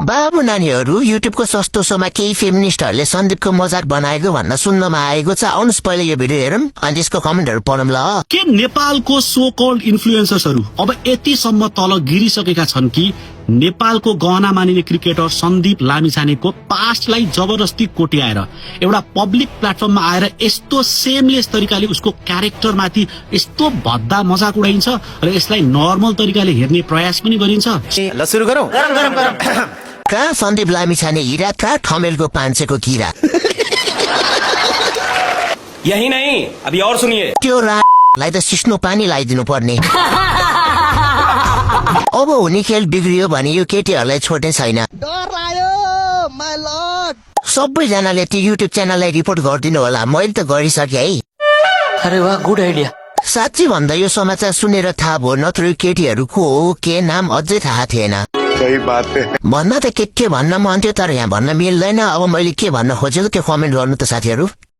बाबु नानीहरू युट्युबको सस्तो सोमा केही फेमिनिस्टहरूले सन्दीपको मजाक बनाएको भन्न सुन्नमा आएको छ। आउनुहोस् पहिले यो भिडियो हेरौँ अनि त्यसको कमेन्टहरू पढौँ ल। के नेपालको सो कल्ड इन्फ्लुएन्सर्सहरू अब यतिसम्म तल गिरिसकेका छन् कि नेपालको गहना मानिने क्रिकेटर सन्दीप लामिछानेको पास्टलाई जबरजस्ती कोट्याएर एउटा पब्लिक प्लेटफर्ममा आएर यस्तो सेमलेस तरिकाले उसको क्यारेक्टरमाथि यस्तो भद्दा मजाक उडाइन्छ र यसलाई नर्मल तरिकाले हेर्ने प्रयास पनि गरिन्छ। ल सुरु गरौँ। कहाँ सन्दीप लामिछाने हिरा, कहाँ ठमेलको पान्छेको किरा। यही नहीं अभी और सुनिए। त्यो लाई त सिस्नो पानी लगाइदिनु पर्ने। अब हुने खेल बिग्रियो भने यो केटीहरूलाई छोड्ने छैन। डर लाग्यो माय लर्ड। सबैजनाले त्यो युट्युब च्यानललाई रिपोर्ट गरिदिनु होला। मैले त गरिसकेँ है। अरे वाह, गुड आइडिया। साँच्ची भन्दा यो समाचार सुनेर थाहा भयो, नत्र यो केटीहरू को हो के नाम अझै थाहा थिएन। सही बात है। भन्न त के भन्न मन थियो तर यहाँ भन्न मिल्दैन। अब मैले के भन्न खोजेको त्यो कमेन्ट गर्नु त साथीहरू।